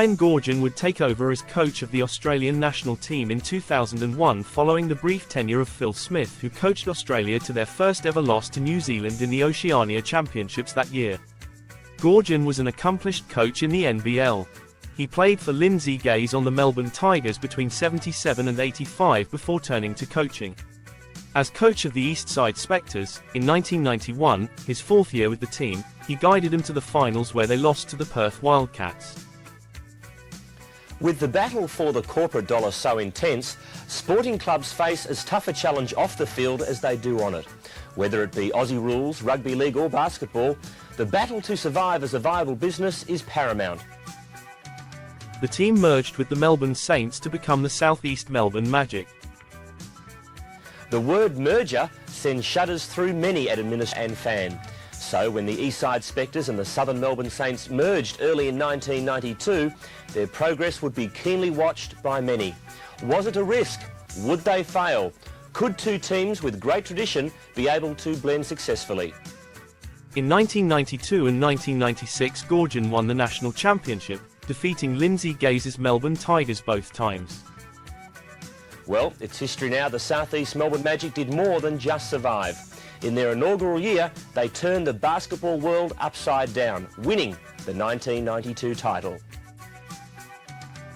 Brian Goorjian would take over as coach of the Australian national team in 2001 following the brief tenure of Phil Smith, who coached Australia to their first ever loss to New Zealand in the Oceania Championships that year. Goorjian was an accomplished coach in the NBL. He played for Lindsay Gaze on the Melbourne Tigers between '77 and '85 before turning to coaching. As coach of the Eastside Spectres, in 1991, his fourth year with the team, he guided them to the finals where they lost to the Perth Wildcats. With the battle for the corporate dollar so intense, sporting clubs face as tough a challenge off the field as they do on it. Whether it be Aussie rules, rugby league or basketball, the battle to survive as a viable business is paramount. The team merged with the Melbourne Saints to become the South East Melbourne Magic. The word merger sends shudders through many an administrator and fan. So when the Eastside Spectres and the Southern Melbourne Saints merged early in 1992, their progress would be keenly watched by many. Was it a risk? Would they fail? Could two teams with great tradition be able to blend successfully? In 1992 and 1996, Goorjian won the national championship, defeating Lindsay Gaze's Melbourne Tigers both times. Well, it's history now. The South East Melbourne Magic did more than just survive. In their inaugural year, they turned the basketball world upside down, winning the 1992 title.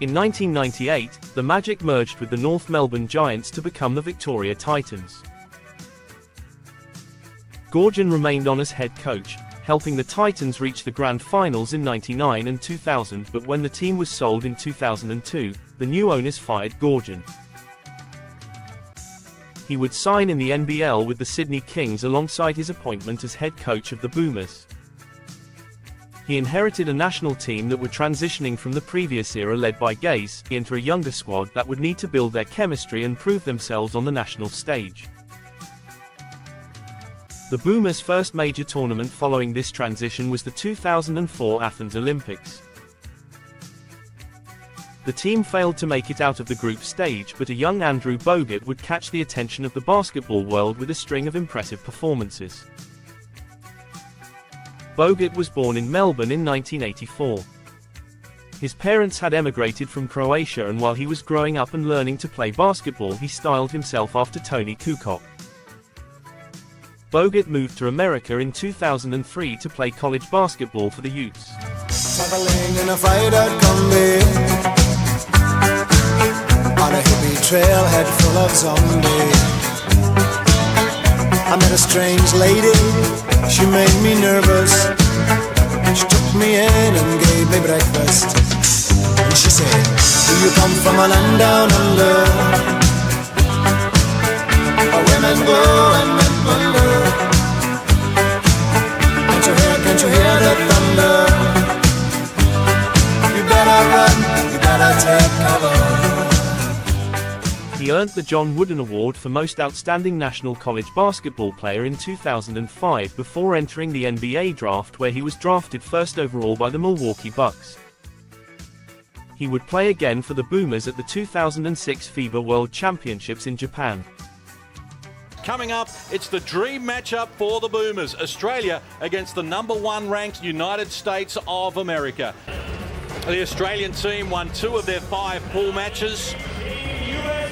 In 1998, the Magic merged with the North Melbourne Giants to become the Victoria Titans. Goorjian remained on as head coach, helping the Titans reach the grand finals in '99 and 2000, but when the team was sold in 2002, the new owners fired Goorjian. He would sign in the NBL with the Sydney Kings alongside his appointment as head coach of the Boomers. He inherited a national team that were transitioning from the previous era led by Gaze into a younger squad that would need to build their chemistry and prove themselves on the national stage. The Boomers' first major tournament following this transition was the 2004 Athens Olympics. The team failed to make it out of the group stage, but a young Andrew Bogut would catch the attention of the basketball world with a string of impressive performances. Bogut was born in Melbourne in 1984. His parents had emigrated from Croatia, and while he was growing up and learning to play basketball, he styled himself after Tony Kukoc. Bogut moved to America in 2003 to play college basketball for the Utes. On a hippie trailhead full of zombies, I met a strange lady, she made me nervous. She took me in and gave me breakfast, and she said, do you come from a land down under, where women go and men wonder? Can't you hear the thunder? You better run, you better take cover. He earned the John Wooden Award for Most Outstanding National College Basketball Player in 2005 before entering the NBA draft, where he was drafted first overall by the Milwaukee Bucks. He would play again for the Boomers at the 2006 FIBA World Championships in Japan. Coming up, it's the dream matchup for the Boomers. Australia against the #1 ranked United States of America. The Australian team won 2 of their 5 pool matches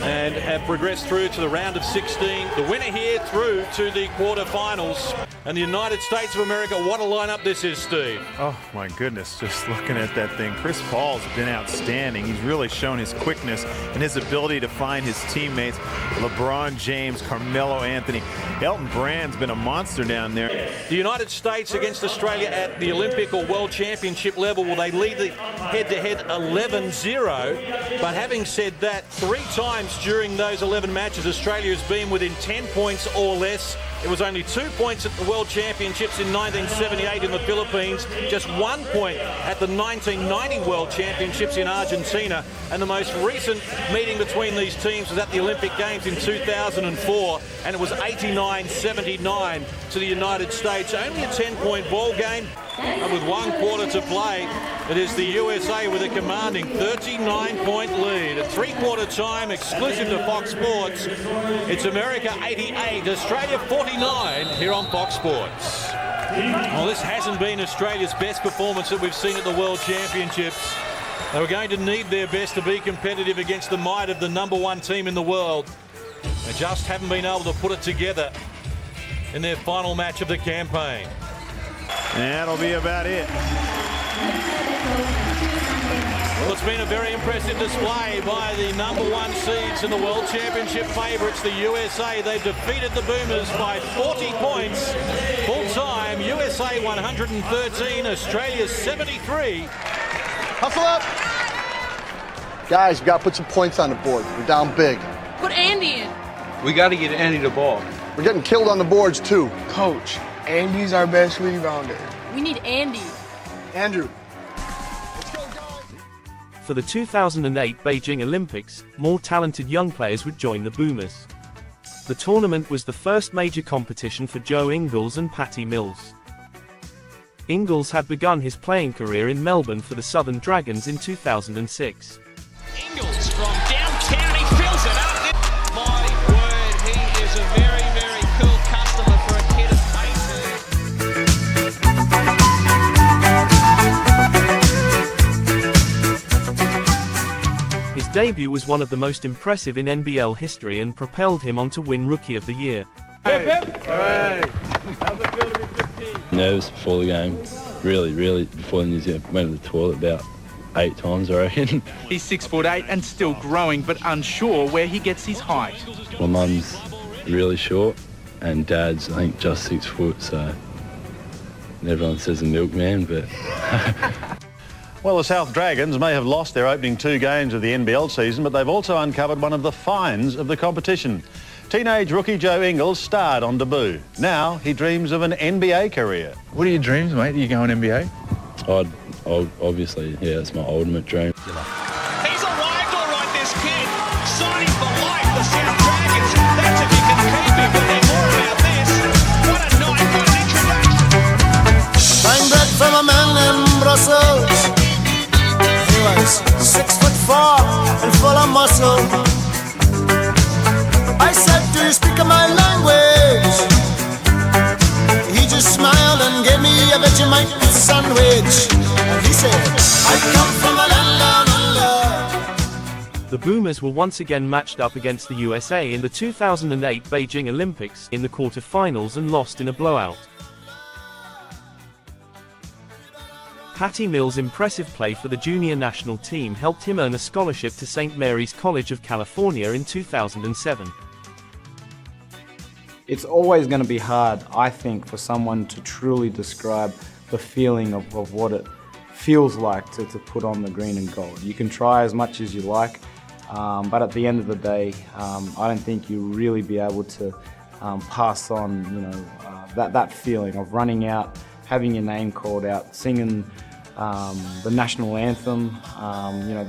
and have progressed through to the round of 16. The winner here through to the quarterfinals. And the United States of America, what a lineup this is, Steve. Oh my goodness, just looking at that thing. Chris Paul's been outstanding. He's really shown his quickness and his ability to find his teammates. LeBron James, Carmelo Anthony. Elton Brand's been a monster down there. The United States against Australia at the Olympic or World Championship level, will they lead the head-to-head 11-0? But having said that, 3 times during those 11 matches, Australia has been within 10 points or less. It was only 2 points at the World Championships in 1978 in the Philippines, just 1 point at the 1990 World Championships in Argentina, and the most recent meeting between these teams was at the Olympic Games in 2004, and it was 89-79 to the United States. Only a 10-point ball game, and with 1 quarter to play, it is the USA with a commanding 39-point lead. At 3-quarter time, exclusive to Fox Sports, it's America 88, Australia 49 here on Fox Sports. Well, this hasn't been Australia's best performance that we've seen at the World Championships. They were going to need their best to be competitive against the might of the #1 team in the world. They just haven't been able to put it together in their final match of the campaign. And that'll be about it. Well, it's been a very impressive display by the #1 seeds and the World Championship favourites, the USA. They've defeated the Boomers by 40 points. Full time, USA 113, Australia 73. Hustle up! Guys, we got to put some points on the board. We're down big. Put Andy in. We got to get Andy the ball. We're getting killed on the boards, too. Coach, Andy's our best rebounder. We need Andy. Andrew. For the 2008 Beijing Olympics, more talented young players would join the Boomers. The tournament was the first major competition for Joe Ingles and Patty Mills. Ingles had begun his playing career in Melbourne for the Southern Dragons in 2006. Ingles from downtown, he fills it up. My word, he is a very, very cool customer for a kid of 18. His debut was one of the most impressive in NBL history and propelled him on to win Rookie of the Year. Nervous before the game, really before the New Zealand. Went to the toilet about 8 times, I reckon. He's 6'8" and still growing, but unsure where he gets his height. My mum's really short and Dad's, I think, just 6 foot, so everyone says a milkman, but... Well, the South Dragons may have lost their opening 2 games of the NBL season, but they've also uncovered one of the finds of the competition. Teenage rookie Joe Ingles starred on debut. Now he dreams of an NBA career. What are your dreams, mate? Are you going NBA? Obviously, yeah, it's my ultimate dream. He's arrived all right, this kid. Signing for life, the South Dragons. That's if you can keep him, but there's more about this. What a night, what an introduction. Buying bread from a man in Brussels. He was 6'4" and full of muscle. I said, do you speak my language? He just smiled and gave me a Vegemite sandwich. And he said, I come from a land down under. The Boomers were once again matched up against the USA in the 2008 Beijing Olympics in the quarter-finals and lost in a blowout. Patty Mills' impressive play for the junior national team helped him earn a scholarship to St. Mary's College of California in 2007. It's always going to be hard, I think, for someone to truly describe the feeling of what it feels like to put on the green and gold. You can try as much as you like, but at the end of the day, I don't think you'll really be able to pass on, that feeling of running out, having your name called out, singing the national anthem.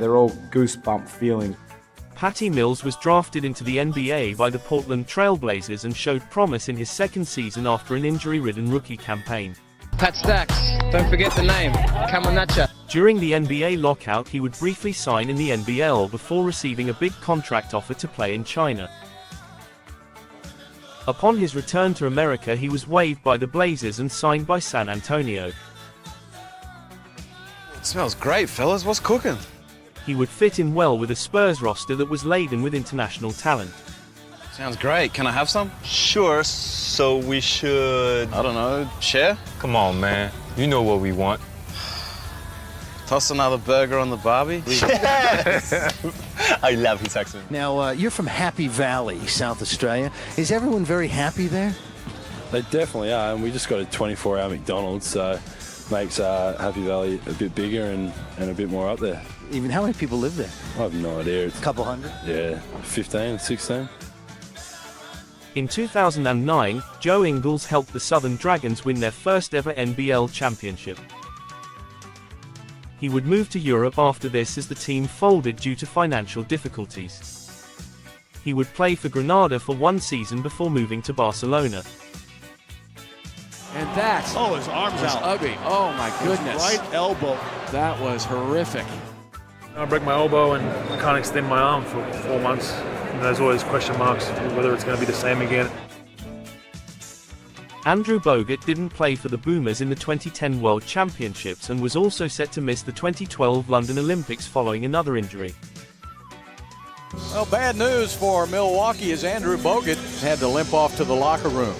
They're all goosebump feelings. Patty Mills was drafted into the NBA by the Portland Trail Blazers and showed promise in his second season after an injury-ridden rookie campaign. Pat Stacks, don't forget the name, Kamanacha. During the NBA lockout, he would briefly sign in the NBL before receiving a big contract offer to play in China. Upon his return to America, he was waived by the Blazers and signed by San Antonio. It smells great, fellas. What's cooking? He would fit in well with a Spurs roster that was laden with international talent. Sounds great. Can I have some? Sure, so we should... I don't know, share? Come on, man. You know what we want. Toss another burger on the barbie? Yes! I love his accent. Now, you're from Happy Valley, South Australia. Is everyone very happy there? They definitely are, and we just got a 24-hour McDonald's, so makes Happy Valley a bit bigger and a bit more up there. Even how many people live there? I have no idea. It's a couple hundred? Yeah, 15, 16. In 2009, Joe Ingles helped the Southern Dragons win their first ever NBL championship. He would move to Europe after this as the team folded due to financial difficulties. He would play for Granada for 1 season before moving to Barcelona. And that his arms was out. ugly. Oh my goodness. Right elbow. That was horrific. I break my elbow and I can't extend my arm for 4 months. And there's always question marks whether it's going to be the same again. Andrew Bogut didn't play for the Boomers in the 2010 World Championships and was also set to miss the 2012 London Olympics following another injury. Well, bad news for Milwaukee as Andrew Bogut had to limp off to the locker room.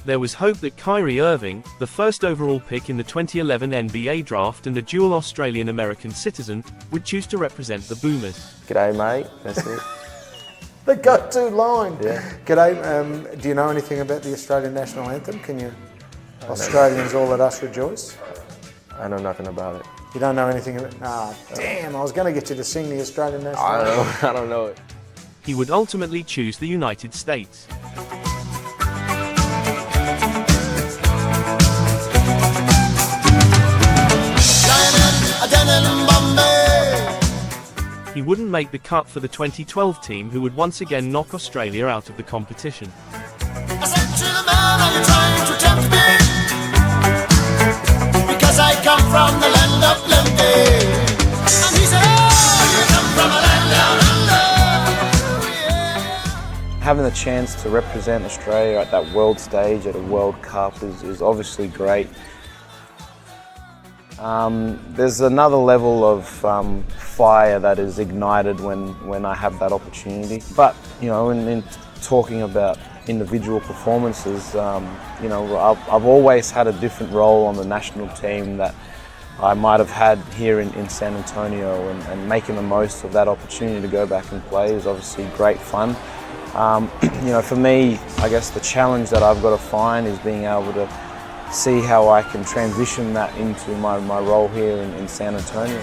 There was hope that Kyrie Irving, the first overall pick in the 2011 NBA draft and a dual Australian-American citizen, would choose to represent the Boomers. G'day, mate. That's it. The go-to line. Yeah. G'day. Do you know anything about the Australian national anthem? Can you? Australians, all let us rejoice. I know nothing about it. You don't know anything about it? Ah, damn! I was going to get you to sing the Australian national anthem. I don't know it. He would ultimately choose the United States. He wouldn't make the cut for the 2012 team, who would once again knock Australia out of the competition. Because I come from the land of plenty. And he said, oh, you come from a land down under. Having the chance to represent Australia at that world stage, at a World Cup, is obviously great. There's another level of fire that is ignited when I have that opportunity. But, you know, in talking about individual performances, you know, I've always had a different role on the national team that I might have had here in San Antonio, and making the most of that opportunity to go back and play is obviously great fun. You know, for me, I guess the challenge that I've got to find is being able to see how I can transition that into my role here in San Antonio.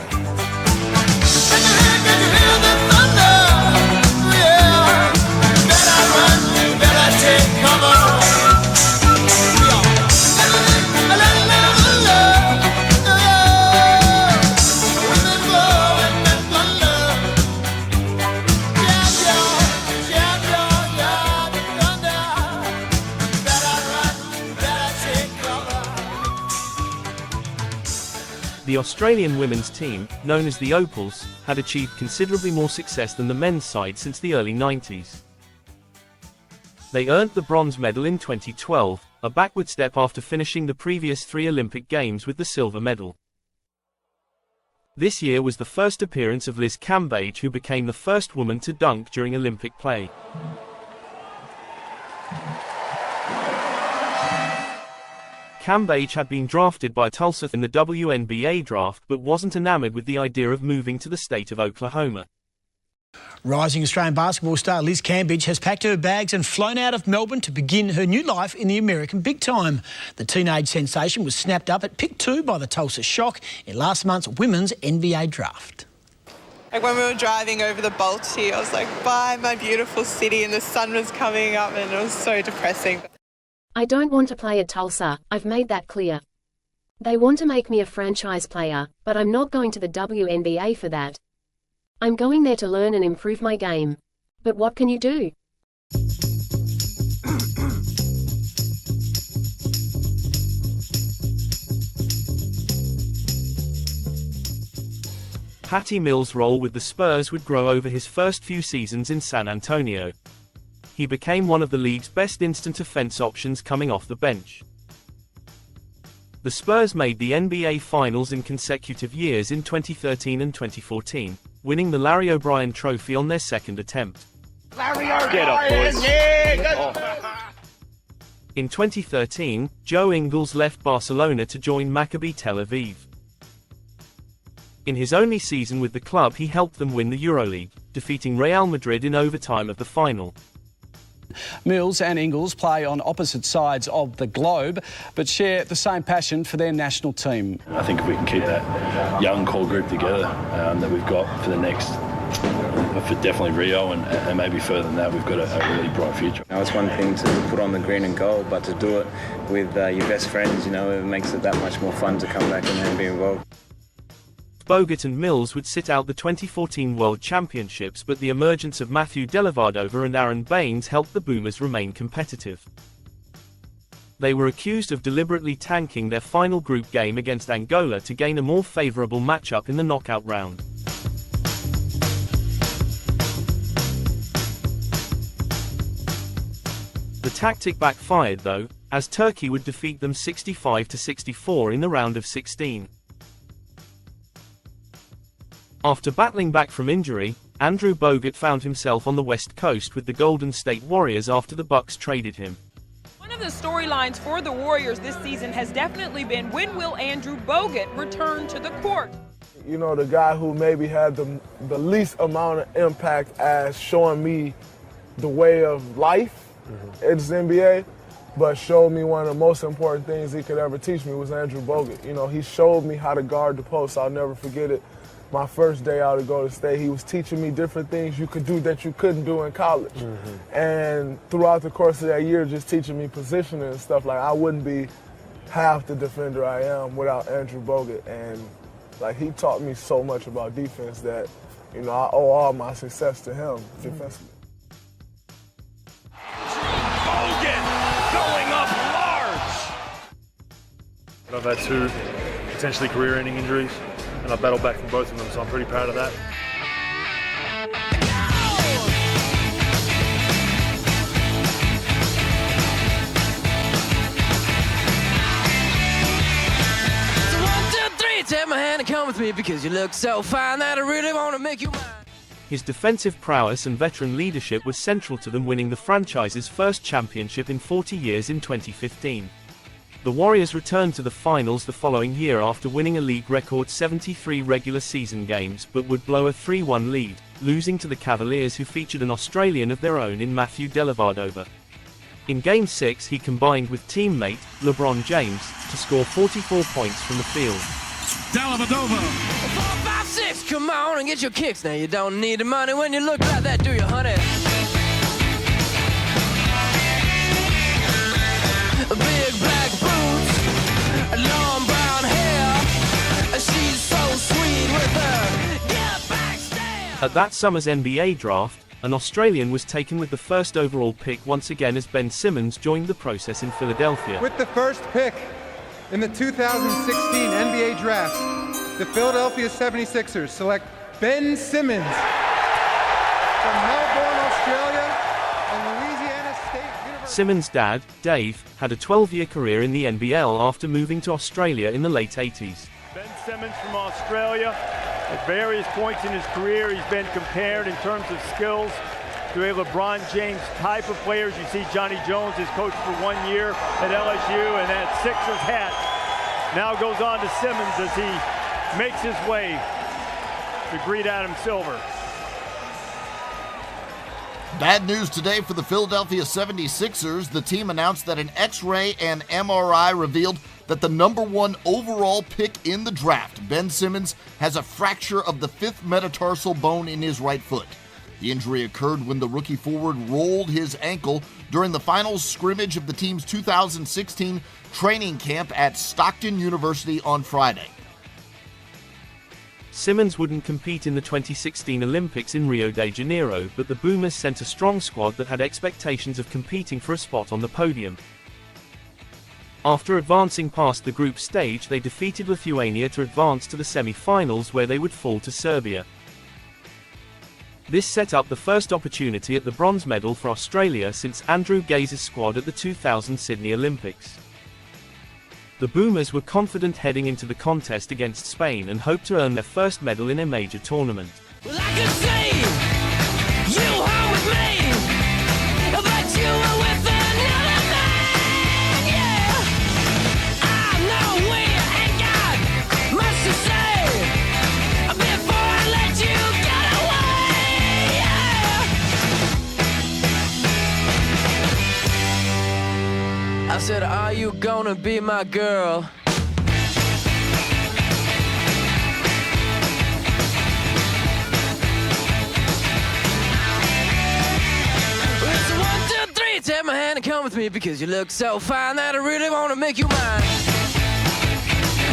The Australian women's team, known as the Opals, had achieved considerably more success than the men's side since the early 90s. They earned the bronze medal in 2012, a backward step after finishing the previous 3 Olympic Games with the silver medal. This year was the first appearance of Liz Cambage, who became the first woman to dunk during Olympic play. Cambage had been drafted by Tulsa in the WNBA draft but wasn't enamored with the idea of moving to the state of Oklahoma. Rising Australian basketball star Liz Cambage has packed her bags and flown out of Melbourne to begin her new life in the American big time. The teenage sensation was snapped up at pick 2 by the Tulsa Shock in last month's women's NBA draft. Like when we were driving over the Bolts here, I was like, bye, my beautiful city, and the sun was coming up and it was so depressing. I don't want to play at Tulsa, I've made that clear. They want to make me a franchise player, but I'm not going to the WNBA for that. I'm going there to learn and improve my game. But what can you do? Patty Mills' role with the Spurs would grow over his first few seasons in San Antonio. He became one of the league's best instant offense options coming off the bench. The Spurs made the NBA Finals in consecutive years in 2013 and 2014, winning the Larry O'Brien Trophy on their second attempt. Larry O'Brien! Get up, boys! Yeah, In 2013, Joe Ingles left Barcelona to join Maccabi Tel Aviv. In his only season with the club, he helped them win the EuroLeague, defeating Real Madrid in overtime of the final. Mills and Ingles play on opposite sides of the globe, but share the same passion for their national team. I think if we can keep that young core group together that we've got for the next, for definitely Rio and maybe further than that, we've got a really bright future. Now, it's one thing to put on the green and gold, but to do it with your best friends, you know, it makes it that much more fun to come back and be involved. Bogut and Mills would sit out the 2014 World Championships, but the emergence of Matthew Dellavedova and Aaron Baines helped the Boomers remain competitive. They were accused of deliberately tanking their final group game against Angola to gain a more favourable matchup in the knockout round. The The tactic backfired though, as Turkey would defeat them 65-64 in the round of 16. After battling back from injury, Andrew Bogut found himself on the West Coast with the Golden State Warriors after the Bucks traded him. One of the storylines for the Warriors this season has definitely been, when will Andrew Bogut return to the court? You know, the guy who maybe had the least amount of impact as showing me the way of life in the NBA, but showed me one of the most important things he could ever teach me was Andrew Bogut. You know, he showed me how to guard the post. I'll never forget it. My first day out at Golden State, he was teaching me different things you could do that you couldn't do in college. And throughout the course of that year, just teaching me positioning and stuff, like I wouldn't be half the defender I am without Andrew Bogut. And like he taught me so much about defense that, you know, I owe all my success to him defensively. Bogut going up large. I've had 2 potentially career-ending injuries, and I battled back from both of them, so I'm pretty proud of that. Take my hand and come with me because you look so fine that I really want to make you mine. His defensive prowess and veteran leadership was central to them winning the franchise's first championship in 40 years in 2015. The Warriors returned to the finals the following year after winning a league record 73 regular season games, but would blow a 3-1 lead, losing to the Cavaliers, who featured an Australian of their own in Matthew Dellavedova. In Game 6 he combined with teammate, LeBron James, to score 44 points from the field. Dellavedova. 4, 5, 6, come on and get your kicks. Now you don't need the money when you look like that, do you, honey? Big black boots, long brown hair. She's so sweet with her. Get back, stand. At that summer's NBA draft, an Australian was taken with the first overall pick once again as Ben Simmons joined the process in Philadelphia. With the first pick in the 2016 NBA Draft, the Philadelphia 76ers select Ben Simmons from Melbourne, Australia, and Louisiana State University. Simmons' dad, Dave, had a 12-year career in the NBL after moving to Australia in the late 80s. Ben Simmons from Australia. At various points in his career, he's been compared in terms of skills to a LeBron James type of players. You see Johnny Jones has coached for 1 year at LSU, and that Sixers hat now goes on to Simmons as he makes his way to greet Adam Silver. Bad news today for the Philadelphia 76ers. The team announced that an X-ray and MRI revealed that the #1 overall pick in the draft, Ben Simmons, has a fracture of the 5th metatarsal bone in his right foot. The injury occurred when the rookie forward rolled his ankle during the final scrimmage of the team's 2016 training camp at Stockton University on Friday. Simmons wouldn't compete in the 2016 Olympics in Rio de Janeiro, but the Boomers sent a strong squad that had expectations of competing for a spot on the podium. After advancing past the group stage, they defeated Lithuania to advance to the semi-finals, where they would fall to Serbia. This set up the first opportunity at the bronze medal for Australia since Andrew Gaze's squad at the 2000 Sydney Olympics. The Boomers were confident heading into the contest against Spain and hoped to earn their first medal in a major tournament. Well, I could see you home with me, but you were with another man, yeah. I know we ain't got much to say before I let you get away, yeah. I said, are you gonna be my girl? Take my hand and come with me because you look so fine that I really want to make you mine.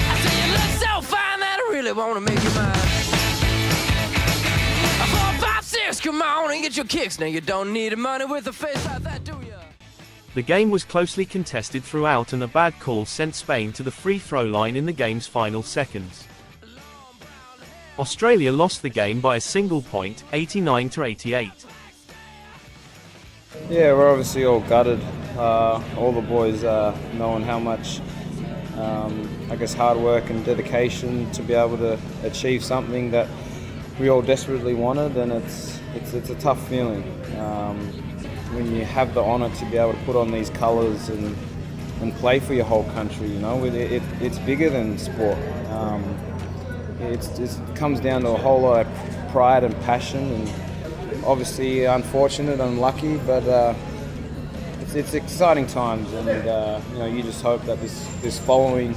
I say you look so fine that I really want to make you mine. 4, 5, 6, come on and get your kicks. Now you don't need money with a face like that, do ya? The game was closely contested throughout, and a bad call sent Spain to the free throw line in the game's final seconds. Australia lost the game by a single point, 89-88. Yeah, we're obviously all gutted. all the boys knowing how much, I guess, hard work and dedication to be able to achieve something that we all desperately wanted, and it's a tough feeling when you have the honour to be able to put on these colours and play for your whole country. You know, it's bigger than sport. It comes down to a whole lot of pride and passion, and obviously unfortunate, unlucky, but it's exciting times, and you know, you just hope that this following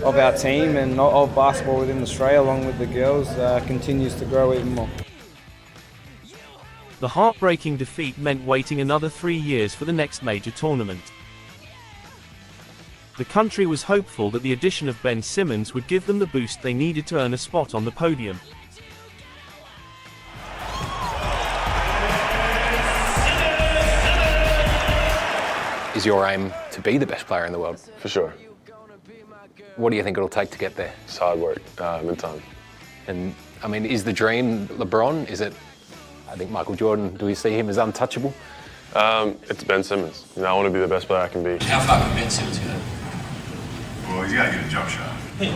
of our team and of basketball within Australia, along with the girls, continues to grow even more. The heartbreaking defeat meant waiting another 3 years for the next major tournament. The country was hopeful that the addition of Ben Simmons would give them the boost they needed to earn a spot on the podium. Is your aim to be the best player in the world? For sure. What do you think it'll take to get there? It's hard work and time. And I mean, is the dream LeBron? Is it, I think, Michael Jordan? Do we see him as untouchable? It's Ben Simmons. You know, I want to be the best player I can be. How far can Ben Simmons go? Well, he's got to get a jump shot. You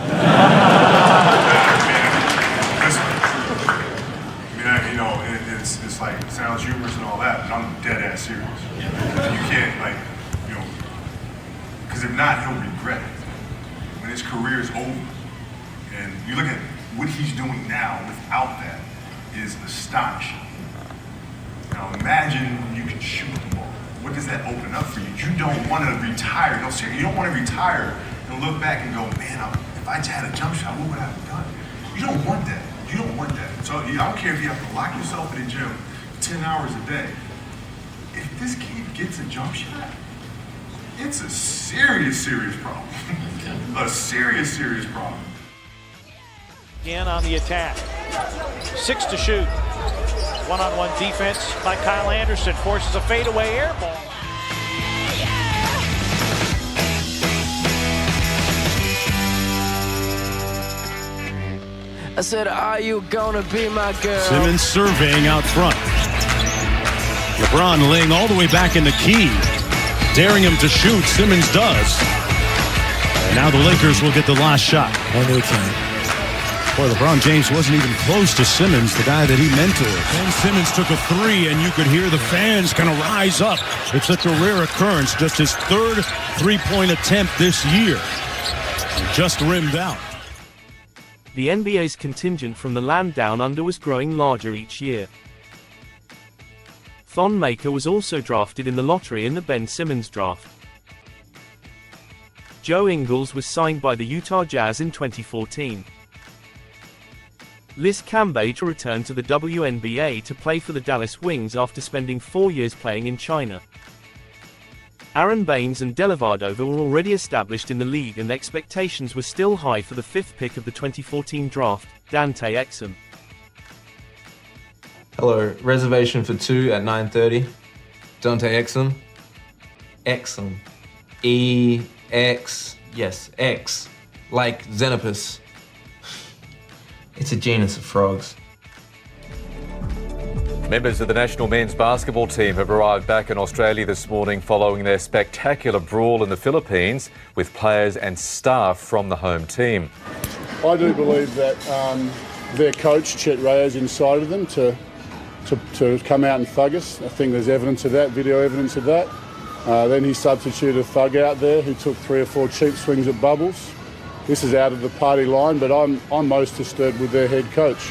know, it's like, it sounds humorous and all that, but I'm dead ass serious. You can't, like, you know, because if not, he'll regret it. When his career is over, and you look at what he's doing now without that is astonishing. Now imagine you can shoot the ball. What does that open up for you? You don't want to retire. No, seriously, you don't want to retire and look back and go, man, if I just had a jump shot, what would I have done? You don't want that. You don't want that. So I don't care if you have to lock yourself in the gym 10 hours a day. If this kid gets a jump shot, it's a serious, serious problem. A serious, serious problem. Again on the attack. 6 to shoot. One-on-one defense by Kyle Anderson. Forces a fadeaway air ball. I said, are you gonna be my girl? Simmons surveying out front. LeBron laying all the way back in the key. Daring him to shoot. Simmons does. And now the Lakers will get the last shot. I knew he can. Boy, LeBron James wasn't even close to Simmons, the guy that he mentored. Ben Simmons took a three, and you could hear the fans kind of rise up. It's such a rare occurrence, just his third three-point attempt this year. And just rimmed out. The NBA's contingent from the land down under was growing larger each year. Thon Maker was also drafted in the lottery in the Ben Simmons draft. Joe Ingles was signed by the Utah Jazz in 2014. Liz Cambage returned to the WNBA to play for the Dallas Wings after spending 4 years playing in China. Aaron Baines and Dellavedova were already established in the league, and expectations were still high for the 5th pick of the 2014 draft, Dante Exum. Hello, reservation for 2 at 9:30. Dante Exum. Exum. E-X, yes, X, like Xenopus. It's a genus of frogs. Members of the national men's basketball team have arrived back in Australia this morning following their spectacular brawl in the Philippines with players and staff from the home team. I do believe that their coach, Chet Reyes, incited them to come out and thug us. I think there's evidence of that, video evidence of that. Then he substituted a thug out there who took 3 or 4 cheap swings at bubbles. This is out of the party line, but I'm most disturbed with their head coach.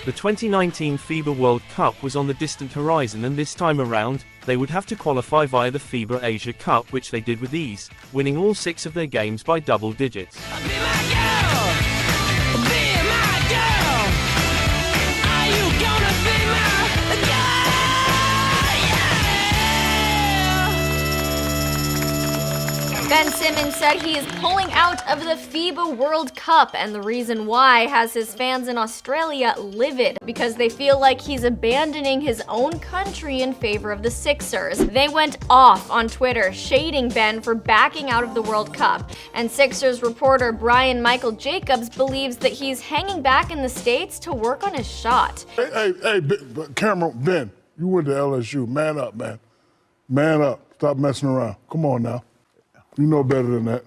The 2019 FIBA World Cup was on the distant horizon, and this time around, they would have to qualify via the FIBA Asia Cup, which they did with ease, winning all 6 of their games by double digits. Ben Simmons said he is pulling out of the FIBA World Cup, and the reason why has his fans in Australia livid because they feel like he's abandoning his own country in favor of the Sixers. They went off on Twitter, shading Ben for backing out of the World Cup, and Sixers reporter Brian Michael Jacobs believes that he's hanging back in the States to work on his shot. Hey, Cameron, Ben, you went to LSU. Man up, man. Man up. Stop messing around. Come on now. You know better than that.